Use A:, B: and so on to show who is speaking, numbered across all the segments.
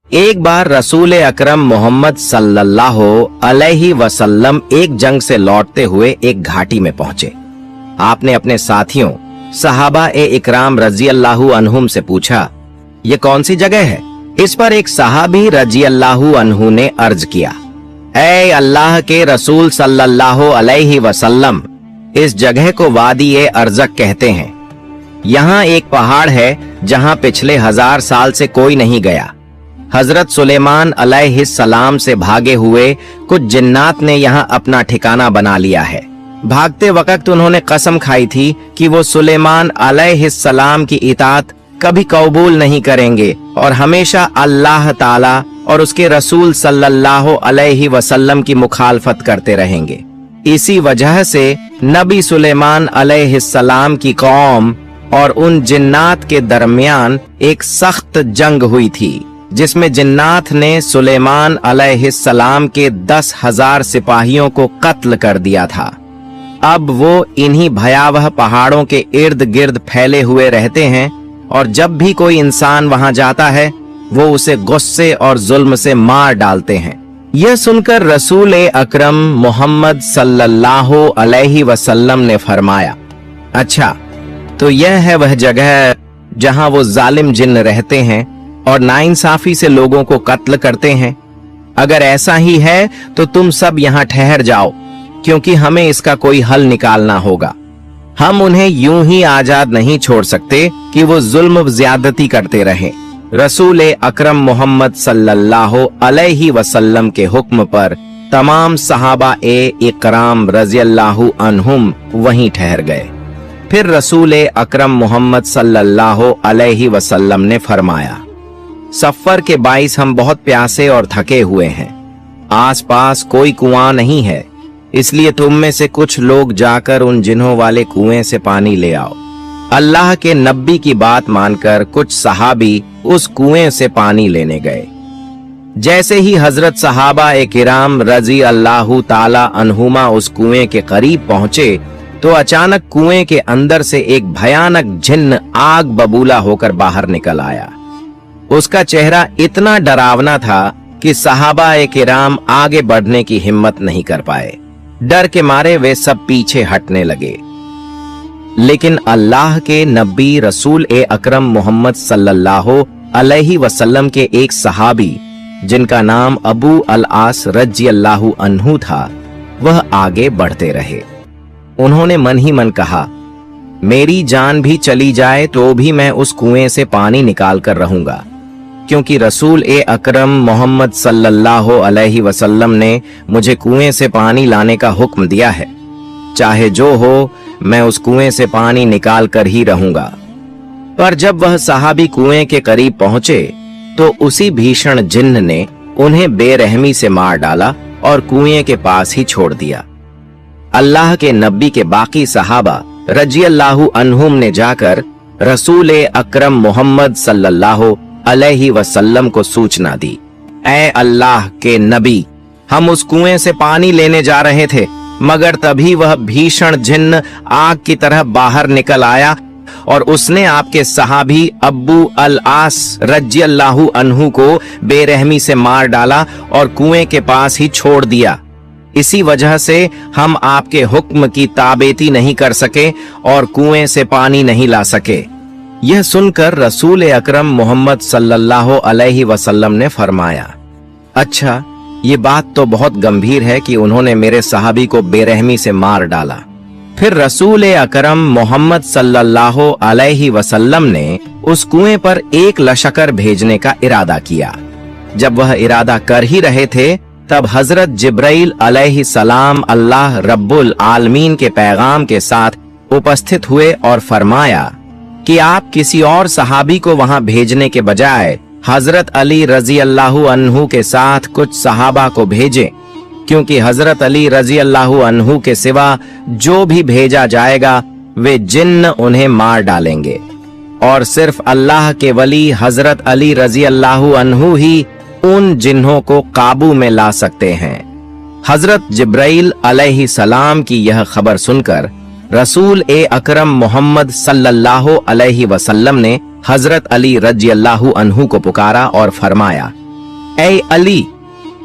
A: एक बार रसूल अकरम मोहम्मद सल्लल्लाहु अलैहि वसल्लम एक जंग से लौटते हुए एक घाटी में पहुंचे। आपने अपने साथियों सहाबा ए इकराम रजी अल्लाहु अन्हुम से पूछा, ये कौन सी जगह है? इस पर एक सहाबी रजी अल्लाहु अन्हु ने अर्ज किया, ऐ अल्लाह के रसूल सल्लल्लाहु अलैहि वसल्लम, इस जगह को वादी ए अर्जक कहते हैं। यहाँ एक पहाड़ है जहाँ पिछले 1000 साल से कोई नहीं गया। हजरत सुलेमान अलैहिस्सलाम से भागे हुए कुछ जिन्नात ने यहाँ अपना ठिकाना बना लिया है। भागते वक्त उन्होंने कसम खाई थी कि वो सुलेमान अलैहिस्सलाम की इताअत कभी कबूल नहीं करेंगे और हमेशा अल्लाह ताला और उसके रसूल सल्लल्लाहु अलैहि वसल्लम की मुखालफत करते रहेंगे। इसी वजह से नबी सुलेमान अलैहिस्सलाम की कौम और उन जिन्नात के दरमियान एक सख्त जंग हुई थी, जिसमें जिन्नात ने सुलेमान अलैहिस्सलाम के 10,000 सिपाहियों को कत्ल कर दिया था। अब वो इन्हीं भयावह पहाड़ों के इर्द गिर्द फैले हुए रहते हैं और जब भी कोई इंसान वहां जाता है वो उसे गुस्से और जुल्म से मार डालते हैं। यह सुनकर रसूल अकरम मोहम्मद सल्लल्लाहु अलैहि वसल्लम ने फरमाया, अच्छा, तो यह है वह जगह जहां वो जालिम जिन्न रहते हैं और नाइंसाफी से लोगों को कत्ल करते हैं। अगर ऐसा ही है तो तुम सब यहाँ ठहर जाओ, क्योंकि हमें इसका कोई हल निकालना होगा। हम उन्हें यूं ही आजाद नहीं छोड़ सकते कि वो जुल्म ज्यादती करते रहें। रसूल अकरम मोहम्मद सल्लल्लाहु अलैहि वसल्लम के हुक्म पर तमाम सहाबा ए इकराम रज़ियल्लाहु अन्हुम वहीं ठहर गए। फिर रसूल अकरम मोहम्मद सल्लल्लाहु अलैहि वसल्लम ने फरमाया, सफर के बाइस हम बहुत प्यासे और थके हुए हैं। आसपास कोई कुआं नहीं है, इसलिए तुम में से कुछ लोग जाकर उन जिन्हों वाले कुएं से पानी ले आओ। अल्लाह के नबी की बात मानकर कुछ सहाबी उस कुएं से पानी लेने गए। जैसे ही हजरत सहाबा ए किराम रजी अल्लाहु ताला अन्हुमा उस कुएं के करीब पहुंचे तो अचानक कुएं के अंदर से एक भयानक जिन्न आग बबूला होकर बाहर निकल आया। उसका चेहरा इतना डरावना था कि सहाबा ए किराम आगे बढ़ने की हिम्मत नहीं कर पाए। डर के मारे वे सब पीछे हटने लगे। लेकिन अल्लाह के नबी रसूल ए अकरम मोहम्मद सल्लल्लाहु अलैहि वसल्लम के एक सहाबी जिनका नाम अबू अल आस रज़ियल्लाहु अन्हु था, वह आगे बढ़ते रहे। उन्होंने मन ही मन कहा, मेरी जान भी चली जाए तो भी मैं उस कुएं से पानी निकाल कर रहूंगा, क्योंकि रसूल ए अकरम मोहम्मद सल्लल्लाहु अलैहि वसल्लम ने मुझे कुएं से पानी लाने का हुक्म दिया है। चाहे जो हो, मैं उस कुएं से पानी निकाल कर ही रहूंगा। पर जब वह सहाबी कुएं के करीब पहुंचे तो उसी भीषण जिन्न ने उन्हें बेरहमी से मार डाला और कुएं के पास ही छोड़ दिया। अल्लाह के नबी के बाकी सहाबा रज़ियल्लाहु अन्हुम ने जाकर रसूल अकरम मोहम्मद सल्लल्लाहु अलैहि वसल्लम को सूचना दी, ऐ अल्लाह के नबी, हम उस कुएं से पानी लेने जा रहे थे, मगर तभी वह भीषण जिन्न आग की तरह बाहर निकल आया और उसने आपके सहाबी अब्बू अल आस रज़ियल्लाहु अन्हु को बेरहमी से मार डाला और कुएं के पास ही छोड़ दिया। इसी वजह से हम आपके हुक्म की ताबेती नहीं कर सके और कुएं से पानी नहीं ला सके। यह सुनकर रसूल अकरम मोहम्मद सल्लल्लाहु अलैहि वसल्लम ने फरमाया, अच्छा, ये बात तो बहुत गंभीर है कि उन्होंने मेरे सहाबी को बेरहमी से मार डाला। फिर रसूल अकरम मोहम्मद सल्लल्लाहु अलैहि वसल्लम ने उस कुएं पर एक लश्कर भेजने का इरादा किया। जब वह इरादा कर ही रहे थे तब हजरत जिब्राइल अलैहिस्सलाम अल्लाह रब्बुल आलमीन के पैगाम के साथ उपस्थित हुए और फरमाया कि आप किसी और सहाबी को वहां भेजने के बजाय हजरत अली रज़ियल्लाहु अन्हु के साथ कुछ सहाबा को भेजें, क्योंकि हजरत अली रज़ियल्लाहु अन्हु के सिवा जो भी भेजा जाएगा वे जिन्न उन्हें मार डालेंगे और सिर्फ अल्लाह के वली हजरत अली रज़ियल्लाहु अन्हु ही उन जिन्हों को काबू में ला सकते हैं। हजरत जिब्राइल अलैहिस्सलाम की यह खबर सुनकर रसूल ए अकरम मोहम्मद सल्लल्लाहु अलैहि वसल्लम ने हजरत अली रज़ियल्लाहु अन्हु को पुकारा और फरमाया, ऐ अली,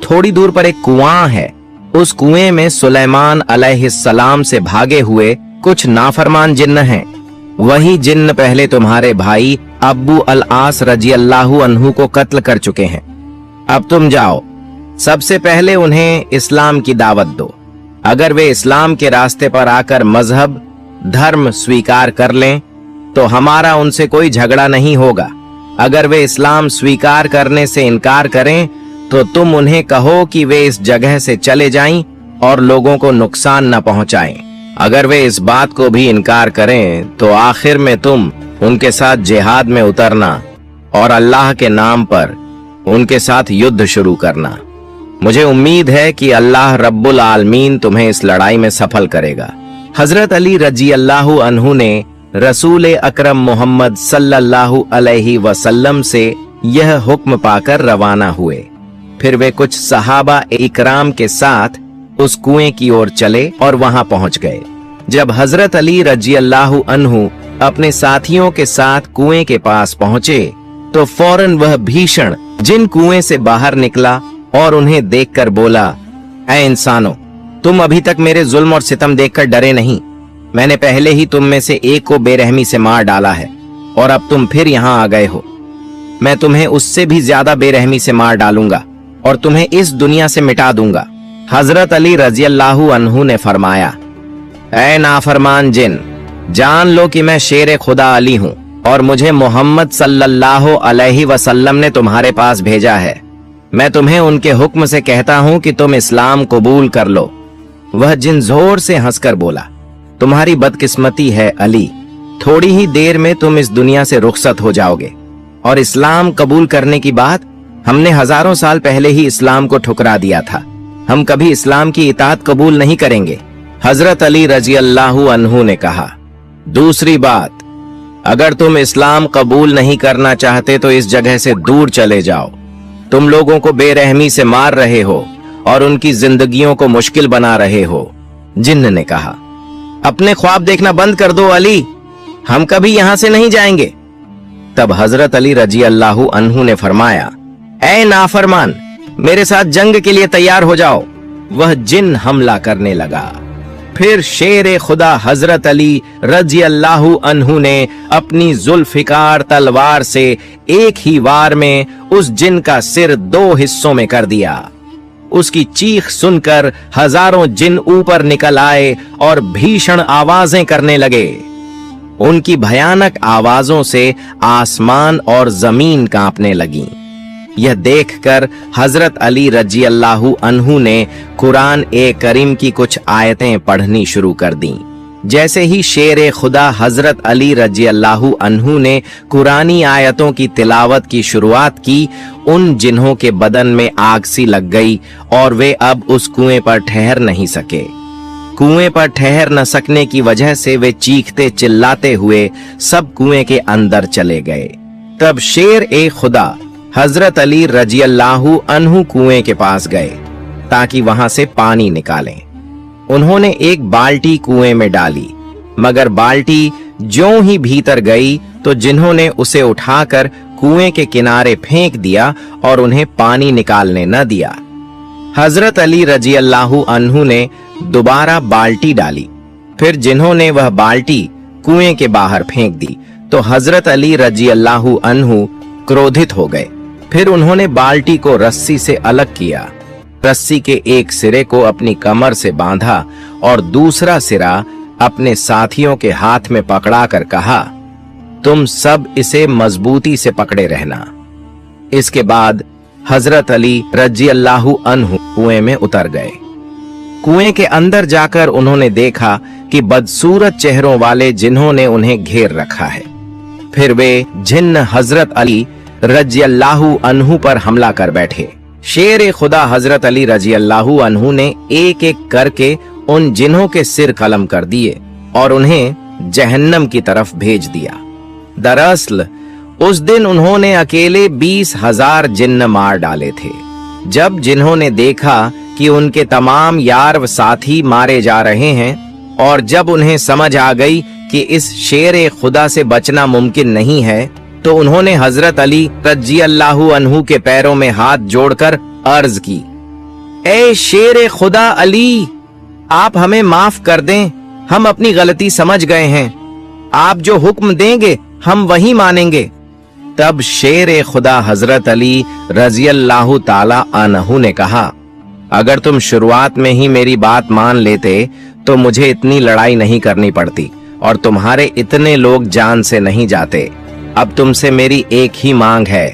A: थोड़ी दूर पर एक कुआं है, उस कुएं में सुलेमान अलैहिस्सलाम से भागे हुए कुछ नाफरमान जिन्न हैं। वही जिन्न पहले तुम्हारे भाई अब्बू अल आस रजियल्लाहु अन्हु को कत्ल कर चुके हैं। अब तुम जाओ, सबसे पहले उन्हें इस्लाम की दावत दो। अगर वे इस्लाम के रास्ते पर आकर मजहब धर्म स्वीकार कर लें तो हमारा उनसे कोई झगड़ा नहीं होगा। अगर वे इस्लाम स्वीकार करने से इनकार करें तो तुम उन्हें कहो कि वे इस जगह से चले जाएं और लोगों को नुकसान न पहुंचाएं। अगर वे इस बात को भी इनकार करें तो आखिर में तुम उनके साथ जिहाद में उतरना और अल्लाह के नाम पर उनके साथ युद्ध शुरू करना। मुझे उम्मीद है कि अल्लाह रब्बुल आलमीन तुम्हें इस लड़ाई में सफल करेगा। हजरत अली रज़ियल्लाहु अन्हु ने रसूल अकरम मोहम्मद सल्लल्लाहु अलैहि वसल्लम से यह हुक्म पाकर रवाना हुए। फिर वे कुछ सहाबा इकराम के साथ उस कुएं की ओर चले और वहां पहुंच गए। जब हजरत अली रज़ियल्लाहु अन्हु अपने साथियों के साथ कुएं के पास पहुंचे तो फौरन वह भीषण जिन कुएं से बाहर निकला और उन्हें देखकर बोला, ऐ इंसानों, तुम अभी तक मेरे जुल्म और सितम देखकर डरे नहीं। मैंने पहले ही तुम में से एक को बेरहमी से मार डाला है और अब तुम फिर यहाँ आ गए हो। मैं तुम्हें उससे भी ज्यादा बेरहमी से मार डालूंगा और तुम्हें इस दुनिया से मिटा दूंगा। हजरत अली रज़ियल्लाहु अन्हु ने फरमाया, ऐ नाफरमान जिन, जान लो कि मैं शेर खुदा अली हूँ और मुझे मोहम्मद सल्लल्लाहु अलैहि वसल्लम ने तुम्हारे पास भेजा है। मैं तुम्हें उनके हुक्म से कहता हूँ कि तुम इस्लाम कबूल कर लो। वह जिन जोर से हंसकर बोला, तुम्हारी बदकिस्मती है अली, थोड़ी ही देर में तुम इस दुनिया से रुखसत हो जाओगे। और इस्लाम कबूल करने की बात, हमने हजारों साल पहले ही इस्लाम को ठुकरा दिया था। हम कभी इस्लाम की इताअत कबूल नहीं करेंगे। हजरत अली रज़ियल्लाहु अन्हु ने कहा, दूसरी बात, अगर तुम इस्लाम कबूल नहीं करना चाहते तो इस जगह से दूर चले जाओ। तुम लोगों को बेरहमी से मार रहे हो और उनकी जिंदगियों को मुश्किल बना रहे हो। जिन्न ने कहा, अपने ख्वाब देखना बंद कर दो अली, हम कभी यहां से नहीं जाएंगे। तब हजरत अली रज़ियल्लाहु अन्हु ने फरमाया, ऐ नाफरमान, मेरे साथ जंग के लिए तैयार हो जाओ। वह जिन हमला करने लगा। फिर शेर खुदा हजरत अली रज़ियल्लाहु अन्हु ने अपनी जुल्फिकार तलवार से एक ही वार में उस जिन का सिर 2 हिस्सों में कर दिया। उसकी चीख सुनकर हजारों जिन ऊपर निकल आए और भीषण आवाजें करने लगे। उनकी भयानक आवाजों से आसमान और जमीन कांपने लगीं। यह देखकर हजरत अली रज़ियल्लाहु अन्हु ने कुरान ए करीम की कुछ आयतें पढ़नी शुरू कर दी। जैसे ही शेर खुदा हजरत अली रज़ियल्लाहु अन्हु ने कुरानी आयतों की तिलावत की शुरुआत की, उन जिन्हों के बदन में आग सी लग गई और वे अब उस कुएं पर ठहर नहीं सके। कुएं पर ठहर न सकने की वजह से वे चीखते चिल्लाते हुए सब कुएं के अंदर चले गए। तब शेर ए खुदा हजरत अली रज़ियल्लाहु अन्हु कुएं के पास गए ताकि वहां से पानी निकालें। उन्होंने एक बाल्टी कुएं में डाली, मगर बाल्टी ज्यों ही भीतर गई तो जिन्होंने उसे उठाकर कुएं के किनारे फेंक दिया और उन्हें पानी निकालने न दिया। हजरत अली रज़ियल्लाहु अन्हु ने दोबारा बाल्टी डाली, फिर जिन्होंने वह बाल्टी कुएं के बाहर फेंक दी तो हजरत अली रज़ियल्लाहु अन्हु क्रोधित हो गए। फिर उन्होंने बाल्टी को रस्सी से अलग किया, रस्सी के एक सिरे को अपनी कमर से बांधा और दूसरा सिरा अपने साथियों के हाथ में पकड़ाकर कहा, तुम सब इसे मजबूती से पकड़े रहना। इसके बाद हजरत अली रज़ियल्लाहु अन्हु कुएं में उतर गए। कुएं के अंदर जाकर उन्होंने देखा कि बदसूरत चेहरों वाले जिन्होंने उन्हें घेर रखा है। फिर वे जिन्न हजरत अली रज़ियल्लाहु अन्हु पर हमला कर बैठे। शेर खुदा हजरत अली रज़ियल्लाहु अन्हु ने एक एक करके उन जिन्हों के सिर कलम कर दिए और उन्हें जहन्नम की तरफ भेज दिया। दरअसल उस दिन उन्होंने अकेले 20,000 जिन्न मार डाले थे। जब जिन्होंने देखा कि उनके तमाम यार व साथी मारे जा रहे हैं और जब उन्हें समझ आ गई कि इस शेर खुदा से बचना मुमकिन नहीं है, तो उन्होंने हजरत अली रजी अल्लाहु अन्हु के पैरों में हाथ जोड़कर अर्ज की, ए शेर खुदा अली, आप हमें माफ कर दें, हम अपनी गलती समझ गए हैं, आप जो हुक्म देंगे हम वही मानेंगे। तब शेर खुदा हजरत अली रजी अल्लाहु ताला अन्हु ने कहा, अगर तुम शुरुआत में ही मेरी बात मान लेते तो मुझे इतनी लड़ाई नहीं करनी पड़ती और तुम्हारे इतने लोग जान से नहीं जाते। अब तुमसे मेरी एक ही मांग है,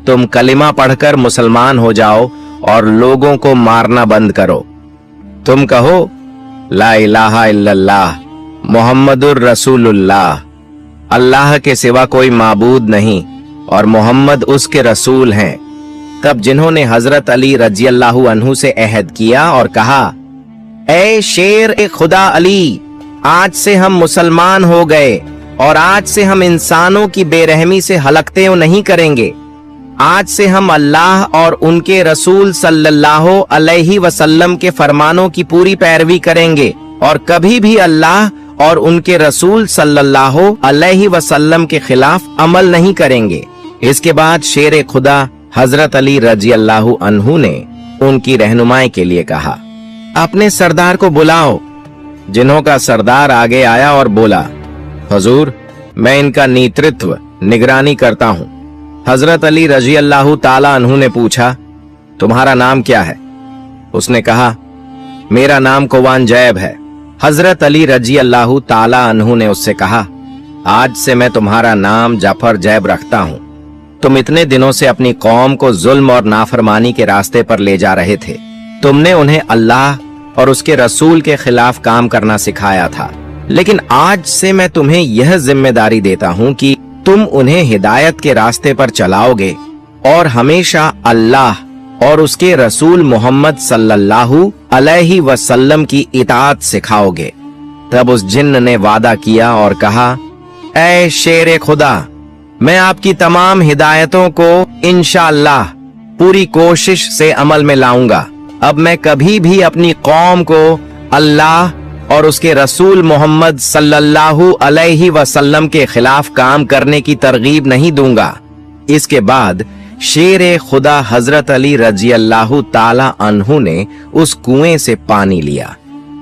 A: तुम कलिमा पढ़कर मुसलमान हो जाओ और लोगों को मारना बंद करो। तुम कहो ला इलाहा इल्लल्लाह मोहम्मदुर रसूलुल्लाह, अल्लाह के सिवा कोई माबूद नहीं और मोहम्मद उसके रसूल हैं। तब जिन्होंने हजरत अली रजी अल्लाहु अन्हु से अहद किया और कहा, ए शेर खुदा अली, आज से हम मुसलमान हो गए और आज से हम इंसानों की बेरहमी से हलकते नहीं करेंगे। आज से हम अल्लाह और उनके रसूल सल्लल्लाहु अलैहि वसल्लम के फरमानों की पूरी पैरवी करेंगे और कभी भी अल्लाह और उनके रसूल सल्लल्लाहु अलैहि वसल्लम के खिलाफ अमल नहीं करेंगे। इसके बाद शेर खुदा हजरत अली रजी अल्लाहु अन्हु ने उनकी रहनुमाई के लिए कहा, अपने सरदार को बुलाओ। जिन्हों का सरदार आगे आया और बोला, हुजूर, मैं इनका नेतृत्व निगरानी करता हूँ। हजरत अली रजी अल्लाहु ताला अन्हु ने पूछा, तुम्हारा नाम क्या है? उसने कहा, मेरा नाम कुवान जैब है। हजरत अली रजी अल्लाहु ताला अन्हु ने उससे कहा, आज से मैं तुम्हारा नाम जाफर जैब रखता हूँ। तुम इतने दिनों से अपनी कौम को जुल्म और नाफरमानी के रास्ते पर ले जा रहे थे। तुमने उन्हें अल्लाह और उसके रसूल के खिलाफ काम करना सिखाया था, लेकिन आज से मैं तुम्हें यह जिम्मेदारी देता हूँ कि तुम उन्हें हिदायत के रास्ते पर चलाओगे और हमेशा अल्लाह और उसके रसूल मोहम्मद सल्लल्लाहु अलैहि वसल्लम की इताअत सिखाओगे। तब उस जिन्न ने वादा किया और कहा, ऐ शेर खुदा, मैं आपकी तमाम हिदायतों को इंशाअल्लाह पूरी कोशिश से अमल में लाऊंगा। अब मैं कभी भी अपनी कौम को अल्लाह और उसके रसूल मोहम्मद सल्लल्लाहु अलैहि वसल्लम के खिलाफ काम करने की तरगीब नहीं दूंगा। इसके बाद शेर खुदा हजरत अली रजी अल्लाहु ताला अन्हु ने उस कुएं से पानी लिया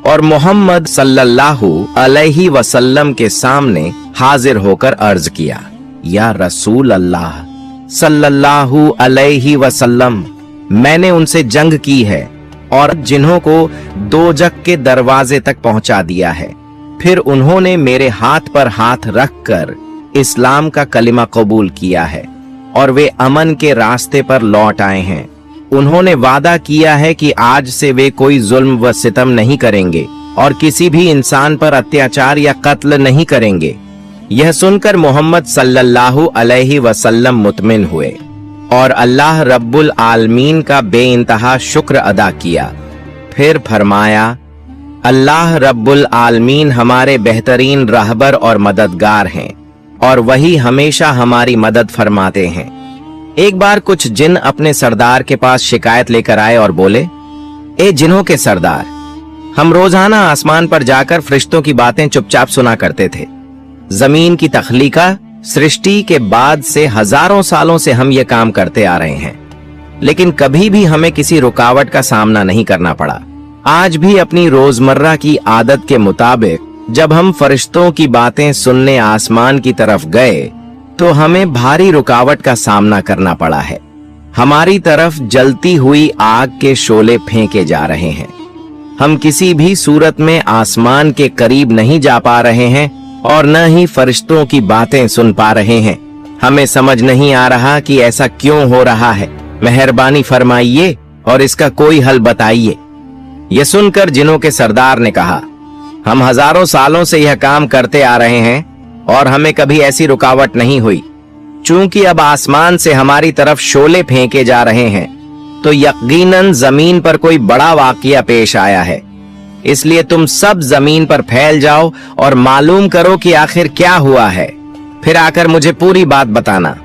A: और मोहम्मद सल्लल्लाहु अलैहि वसल्लम के सामने हाजिर होकर अर्ज किया, या रसूल अल्लाह सल्लल्लाहु अलैहि वसल्लम, मैंने उनसे जंग की है और जिन्हों को दोजख के दरवाजे तक पहुंचा दिया है। फिर उन्होंने मेरे हाथ पर हाथ रखकर इस्लाम का कलिमा कबूल किया है और वे अमन के रास्ते पर लौट आए हैं। उन्होंने वादा किया है कि आज से वे कोई जुल्म व सितम नहीं करेंगे और किसी भी इंसान पर अत्याचार या कत्ल नहीं करेंगे। यह सुनकर मोहम्मद सल्लल्लाहु अलैहि वसल्लम मुतमिन हुए और अल्लाह रब्बुल आलमीन का बेइंतहा शुक्र अदा किया। फिर फरमाया, अल्लाह रब्बुल आलमीन हमारे बेहतरीन रहबर और मददगार हैं और वही हमेशा हमारी मदद फरमाते हैं। एक बार कुछ जिन अपने सरदार के पास शिकायत लेकर आए और बोले, ए जिन्हों के सरदार, हम रोजाना आसमान पर जाकर फरिश्तों की बातें चुपचाप सुना करते थे। जमीन की तख्लीका सृष्टि के बाद से हजारों सालों से हम ये काम करते आ रहे हैं, लेकिन कभी भी हमें किसी रुकावट का सामना नहीं करना पड़ा। आज भी अपनी रोजमर्रा की आदत के मुताबिक जब हम फरिश्तों की बातें सुनने आसमान की तरफ गए तो हमें भारी रुकावट का सामना करना पड़ा है। हमारी तरफ जलती हुई आग के शोले फेंके जा रहे हैं। हम किसी भी सूरत में आसमान के करीब नहीं जा पा रहे हैं और न ही फरिश्तों की बातें सुन पा रहे हैं। हमें समझ नहीं आ रहा कि ऐसा क्यों हो रहा है। मेहरबानी फरमाइए और इसका कोई हल बताइए। यह सुनकर जिनों के सरदार ने कहा, हम हजारों सालों से यह काम करते आ रहे हैं और हमें कभी ऐसी रुकावट नहीं हुई। चूंकि अब आसमान से हमारी तरफ शोले फेंके जा रहे हैं तो यकीनन जमीन पर कोई बड़ा वाकया पेश आया है। इसलिए तुम सब जमीन पर फैल जाओ और मालूम करो कि आखिर क्या हुआ है, फिर आकर मुझे पूरी बात बताना।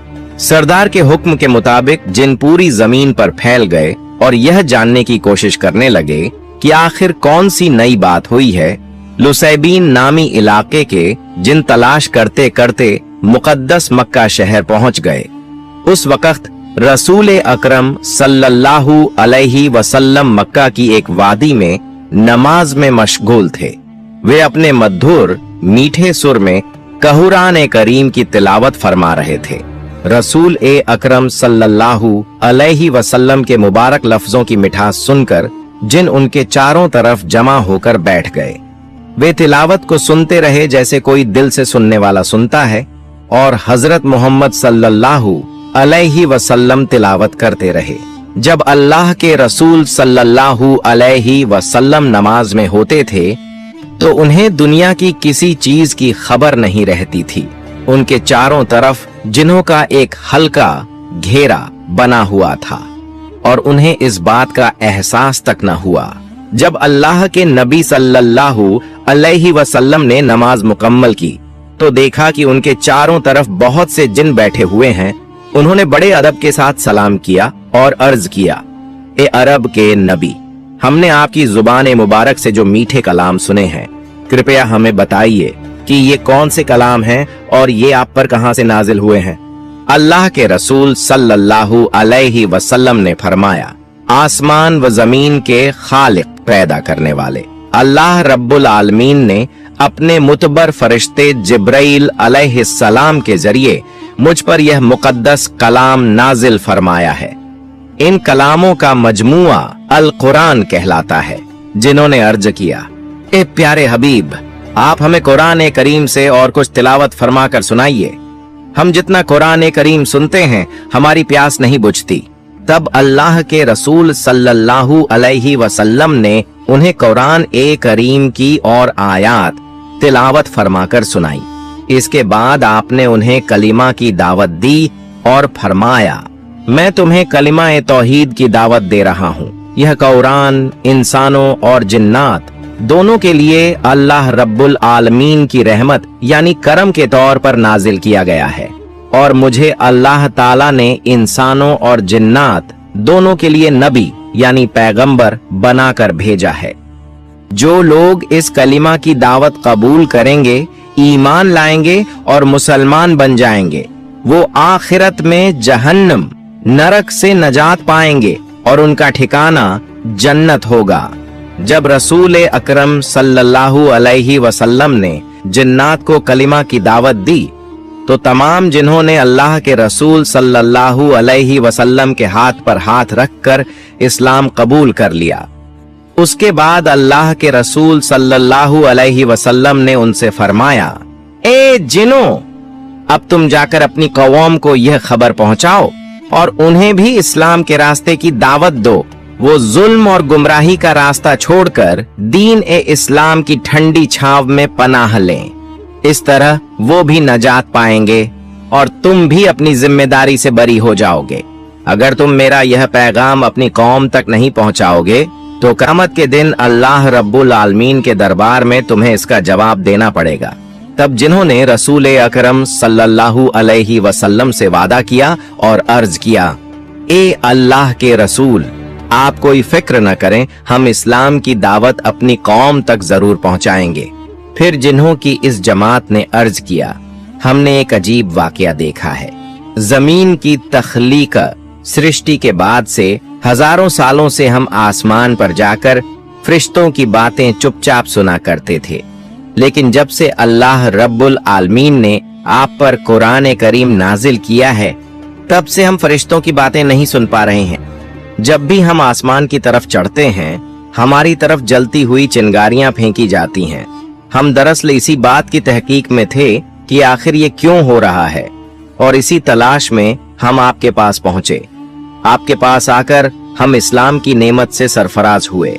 A: सरदार के हुक्म के मुताबिक जिन पूरी जमीन पर फैल गए और यह जानने की कोशिश करने लगे कि आखिर कौन सी नई बात हुई है। लुसैबीन नामी इलाके के जिन तलाश करते करते मुकद्दस मक्का शहर पहुंच गए। उस वक्त रसूल अकरम सल्लल्लाहु अलैहि वसल्लम मक्का की एक वादी में नमाज में मशगूल थे। वे अपने मधुर मीठे सुर में कुरान करीम की तिलावत फरमा रहे थे। रसूल अकरम सल्लल्लाहु अलैहि वसल्लम के मुबारक लफ्जों की मिठास सुनकर जिन उनके चारों तरफ जमा होकर बैठ गए। वे तिलावत को सुनते रहे जैसे कोई दिल से सुनने वाला सुनता है, और हजरत मोहम्मद सल्लल्लाहु अलैहि वसल्लम तिलावत करते रहे। जब अल्लाह के रसूल सल्लल्लाहु अलैहि वसल्लम नमाज में होते थे तो उन्हें दुनिया की किसी चीज की खबर नहीं रहती थी। उनके चारों तरफ जिन्हों का एक हल्का घेरा बना हुआ था और उन्हें इस बात का एहसास तक न हुआ। जब अल्लाह के नबी सल्लल्लाहु अलैहि वसल्लम ने नमाज मुकम्मल की तो देखा कि उनके चारों तरफ बहुत से जिन बैठे हुए हैं। उन्होंने बड़े अदब के साथ सलाम किया और अर्ज किया, ए अरब के नबी, हमने आपकी जुबान मुबारक से जो मीठे कलाम सुने हैं, कृपया हमें बताइए कि ये कौन से कलाम हैं और ये आप पर कहां से नाजिल हुए हैं। अल्लाह के रसूल सल्लल्लाहु अलैहि वसल्लम ने फरमाया, आसमान व जमीन के खालिक पैदा करने वाले अल्लाह रब्बुल आलमीन ने अपने मुतबर फरिश्ते जिब्राइल अलैहिस्सलाम के जरिए मुझ पर यह मुकद्दस कलाम नाजिल फरमाया है। इन कलामों का मजमुआ अल कुरान कहलाता है। जिन्होंने अर्ज किया, ए प्यारे हबीब, आप हमें कुरान करीम से और कुछ तिलावत फरमा कर सुनाइए। हम जितना कुरान करीम सुनते हैं हमारी प्यास नहीं बुझती। तब अल्लाह के रसूल सल्लल्लाहु अलैहि वसल्लम ने उन्हें कुरान करीम की और आयात तिलावत फरमाकर सुनाई। इसके बाद आपने उन्हें कलिमा की दावत दी और फरमाया, मैं तुम्हें कलिमा तौहीद की दावत दे रहा हूँ। यह कुरान इंसानों और जिन्नात दोनों के लिए अल्लाह रब्बुल आलमीन की रहमत यानी करम के तौर पर नाजिल किया गया है, और मुझे अल्लाह ताला ने इंसानों और जिन्नात दोनों के लिए नबी यानी पैगंबर बनाकर भेजा है। जो लोग इस कलिमा की दावत कबूल करेंगे, ईमान लाएंगे और मुसलमान बन जाएंगे, वो आखिरत में जहन्नम नरक से नजात पाएंगे और उनका ठिकाना जन्नत होगा। जब रसूल अकरम सल्लल्लाहु अलैहि वसल्लम ने जिन्नात को कलिमा की दावत दी तो तमाम जिन्होंने अल्लाह के रसूल सल्लल्लाहु अलैहि वसल्लम के हाथ पर हाथ रखकर इस्लाम कबूल कर लिया। उसके बाद अल्लाह के रसूल सल्लल्लाहु अलैहि वसल्लम ने उनसे फरमाया, ए जिनों, अब तुम जाकर अपनी कौम को यह खबर पहुंचाओ और उन्हें भी इस्लाम के रास्ते की दावत दो। वो जुल्म और गुमराही का रास्ता छोड़कर दीन इस्लाम की ठंडी छांव में पनाह लें। इस तरह वो भी नजात पाएंगे और तुम भी अपनी जिम्मेदारी से बरी हो जाओगे। अगर तुम मेरा यह पैगाम अपनी कौम तक नहीं पहुंचाओगे तो क़यामत के दिन अल्लाह रब्बुल आलमीन के दरबार में तुम्हें इसका जवाब देना पड़ेगा। तब जिन्होंने रसूल अकरम सल्लल्लाहु अलैहि वसल्लम से वादा किया और अर्ज किया, ए अल्लाह के रसूल, आप कोई फिक्र न करें, हम इस्लाम की दावत अपनी कौम तक जरूर पहुंचाएंगे। फिर जिन्हों की इस जमात ने अर्ज किया, हमने एक अजीब वाकया देखा है। जमीन की तख्लीक सृष्टि के बाद से हजारों सालों से हम आसमान पर जाकर फरिश्तों की बातें चुपचाप सुना करते थे, लेकिन जब से अल्लाह रब्बुल आलमीन ने आप पर कुरान करीम नाजिल किया है तब से हम फरिश्तों की बातें नहीं सुन पा रहे हैं। जब भी हम आसमान की तरफ चढ़ते हैं हमारी तरफ जलती हुई चिंगारियां फेंकी जाती हैं। हम दरअसल इसी बात की तहकीक में थे कि आखिर ये क्यों हो रहा है, और इसी तलाश में हम आपके पास पहुंचे। आपके पास आकर हम इस्लाम की नेमत से सरफराज हुए।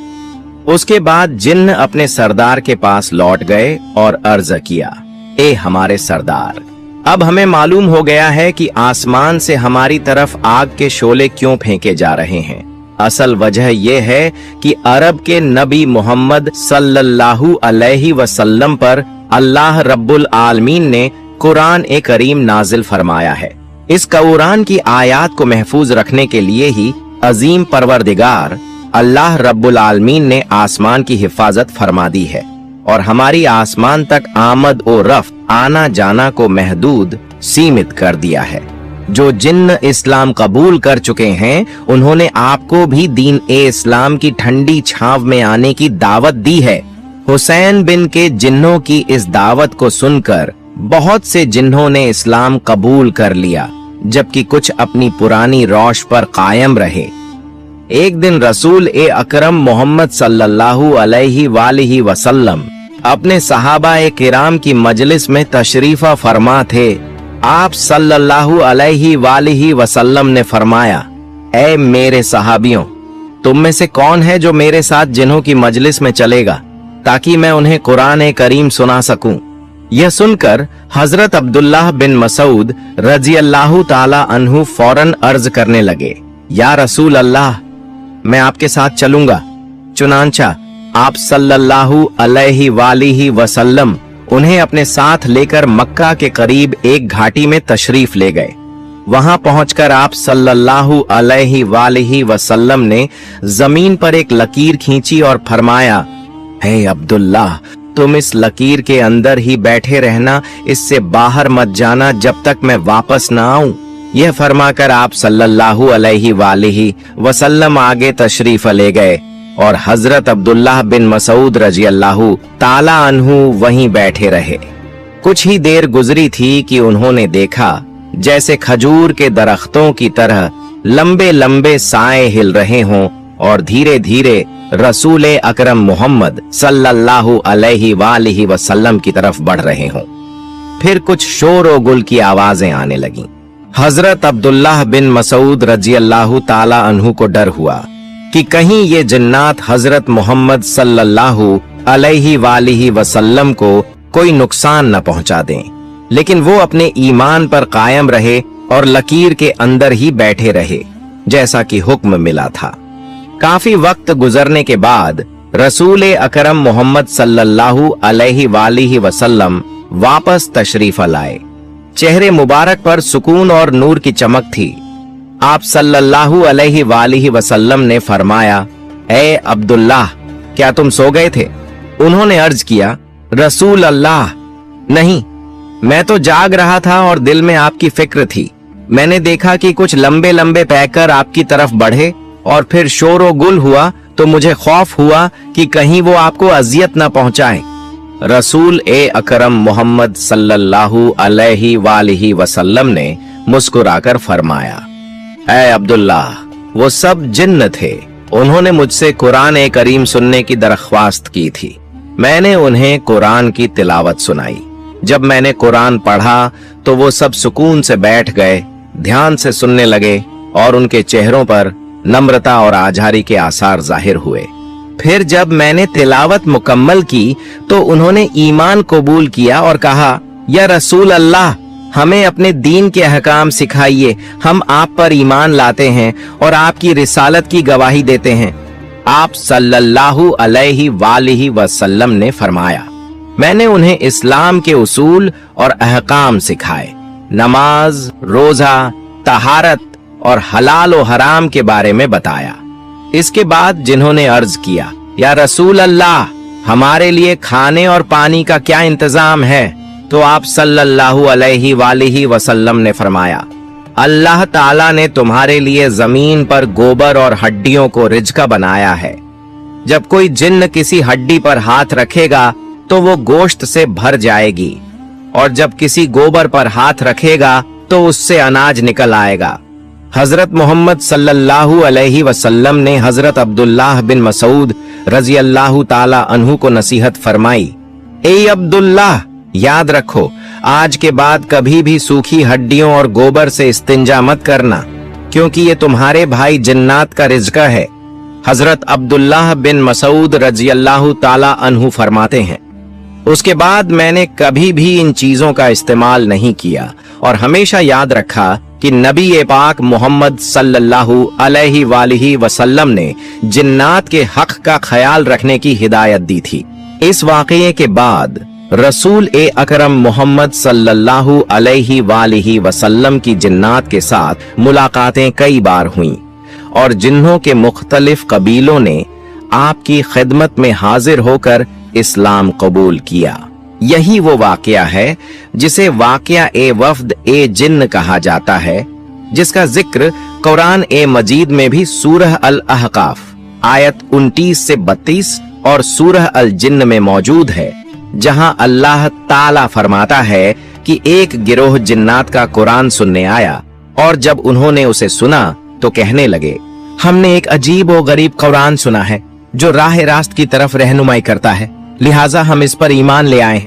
A: उसके बाद जिन्न अपने सरदार के पास लौट गए और अर्ज किया, ए हमारे सरदार, अब हमें मालूम हो गया है कि आसमान से हमारी तरफ आग के शोले क्यों फेंके जा रहे हैं। असल वजह यह है कि अरब के नबी मोहम्मद सल्लल्लाहु अलैहि वसल्लम पर अल्लाह रब्बुल आलमीन ने कुरान करीम नाजिल फरमाया है। इस कुरान की आयात को महफूज रखने के लिए ही अजीम परवरदिगार अल्लाह रब्बुल आलमीन ने आसमान की हिफाजत फरमा दी है और हमारी आसमान तक आमद ओ रफ्त आना जाना को महदूद सीमित कर दिया है। जो जिन्न इस्लाम कबूल कर चुके हैं उन्होंने आपको भी दीन ए इस्लाम की ठंडी छांव में आने की दावत दी है। हुसैन बिन के जिन्नों की इस दावत को सुनकर बहुत से जिन्नों ने इस्लाम कबूल कर लिया, जबकि कुछ अपनी पुरानी रौश पर कायम रहे। एक दिन रसूल ए अकरम मोहम्मद सल्लल्लाहु अलैहि वसल्लम अपने सहाबा-ए किराम की मजलिस में तशरीफा फरमा थे। आप सल्लल्लाहु अलैहि वसल्लम ने फरमाया, ऐ मेरे सहाबियों, तुम में से कौन है जो मेरे साथ जिन्हों की मजलिस में चलेगा ताकि मैं उन्हें कुरान करीम सुना सकूं। यह सुनकर हजरत अब्दुल्लाह बिन मसूद रजी अल्लाह ताला अन्हु फौरन अर्ज करने लगे, या रसूल अल्लाह, मैं आपके साथ चलूंगा। चुनांचा आप सल्लल्लाहु अलैहि वसल्लम उन्हें अपने साथ लेकर मक्का के करीब एक घाटी में तशरीफ ले गए। वहां पहुंचकर आप सल्लल्लाहु अलैहि वसल्लम ने जमीन पर एक लकीर खींची और फरमाया, हे अब्दुल्लाह, तुम इस लकीर के अंदर ही बैठे रहना, इससे बाहर मत जाना जब तक मैं वापस न आऊं। यह फरमाकर आप सल्लल्लाहु अलैहि वसल्लम आगे तशरीफ ले गए और हजरत अब्दुल्लाह बिन मसूद रजी अल्लाहु ताला अन्हु वहीं बैठे रहे। कुछ ही देर गुजरी थी कि उन्होंने देखा जैसे खजूर के दरख्तों की तरह लंबे लंबे साए हिल रहे हों और धीरे धीरे रसूल अकरम मोहम्मद सल्लल्लाहु अलैहि वसल्लम की तरफ बढ़ रहे हों। फिर कुछ शोर और गुल की आवाजें आने लगीं। हजरत अब्दुल्लाह बिन मसूद रजी अल्लाहु ताला अन्हु को डर हुआ कि कहीं ये जिन्नात हजरत मोहम्मद सल्लल्लाहु अलैहि वसल्लम को कोई नुकसान न पहुंचा दें, लेकिन वो अपने ईमान पर कायम रहे और लकीर के अंदर ही बैठे रहे जैसा कि हुक्म मिला था। काफी वक्त गुजरने के बाद रसूल अकरम मोहम्मद सल्लल्लाहु अलैहि वसल्लम वापस तशरीफ लाए। चेहरे मुबारक पर सुकून और नूर की चमक थी। आप सल्लल्लाहु अलैहि वसल्लम ने फरमाया, ए अब्दुल्लाह, क्या तुम सो गए थे? उन्होंने अर्ज किया, रसूल अल्लाह, नहीं, मैं तो जाग रहा था और दिल में आपकी फिक्र थी। मैंने देखा कि कुछ लंबे लंबे पैकर आपकी तरफ बढ़े और फिर शोर व गुल हुआ, तो मुझे खौफ हुआ कि कहीं वो आपको अजियत न पहुंचाए। रसूल ए अकरम मोहम्मद सल्लल्लाहु अलैहि वसल्लम ने मुस्कुराकर फरमाया, ऐ अब्दुल्लाह, वो सब जिन्न थे। उन्होंने मुझसे कुरान करीम सुनने की दरख्वास्त की थी। मैंने उन्हें कुरान की तिलावत सुनाई। जब मैंने कुरान पढ़ा तो वो सब सुकून से बैठ गए, ध्यान से सुनने लगे और उनके चेहरों पर नम्रता और आजारी के आसार जाहिर हुए। फिर जब मैंने तिलावत मुकम्मल की तो उन्होंने ईमान कबूल किया और कहा, या रसूल अल्लाह, हमें अपने दीन के अहकाम सिखाइए। हम आप पर ईमान लाते हैं और आपकी रिसालत की गवाही देते हैं। आप सल्लल्लाहु अलैहि वसल्लम ने फरमाया, मैंने उन्हें इस्लाम के उसूल और अहकाम सिखाए, नमाज, रोजा, तहारत और हलाल और हराम के बारे में बताया। इसके बाद जिन्होंने अर्ज किया, या रसूल अल्लाह, हमारे लिए खाने और पानी का क्या इंतजाम है? तो आप सल्लल्लाहु अलैहि वसल्लम ने फरमाया, अल्लाह ताला ने तुम्हारे लिए जमीन पर गोबर और हड्डियों को रिज़्क़ बनाया है। जब कोई जिन्न किसी हड्डी पर हाथ रखेगा तो वो गोश्त से भर जाएगी, और जब किसी गोबर पर हाथ रखेगा तो उससे अनाज निकल आएगा। हजरत मोहम्मद सल्लल्लाहु अलैहि वसल्लम ने हजरत अब्दुल्लाह बिन मसूद रजी अल्लाह ताला अन्हु को नसीहत फरमाई, ए अब्दुल्लाह, याद रखो, आज के बाद कभी भी सूखी हड्डियों और गोबर से इस्तिंजा मत करना, क्योंकि ये तुम्हारे भाई जिन्नात का रिज़्क़ है। हजरत अब्दुल्लाह बिन मसूद रजी अल्लाह ताला अन्हु फरमाते हैं, उसके बाद मैंने कभी भी इन चीजों का इस्तेमाल नहीं किया और हमेशा याद रखा कि नबी पाक मोहम्मद सल्लल्लाहु अलैहि वसल्लम ने जिन्नात के हक का ख्याल रखने की हिदायत दी थी। इस वाक़ये के बाद रसूल अकरम मोहम्मद सल्लल्लाहु अलैहि वसल्लम की जिन्नात के साथ मुलाकातें कई बार हुईं और जिन्हों के मुख्तलिफ कबीलों ने आपकी खिदमत में हाजिर होकर इस्लाम कबूल किया। यही वो वाकया है जिसे वाकया ए वफ्द ए जिन्न कहा जाता है, जिसका जिक्र कुरान ए मजीद में भी सूरह अल अहकाफ आयत 29 से 32 और सूरह अल जिन्न में मौजूद है, जहां अल्लाह ताला फरमाता है कि एक गिरोह जिन्नात का कुरान सुनने आया और जब उन्होंने उसे सुना तो कहने लगे, हमने एक अजीब और गरीब कुरान सुना है जो राह रास्त की तरफ रहनुमाई करता है, लिहाजा हम इस पर ईमान ले आए हैं।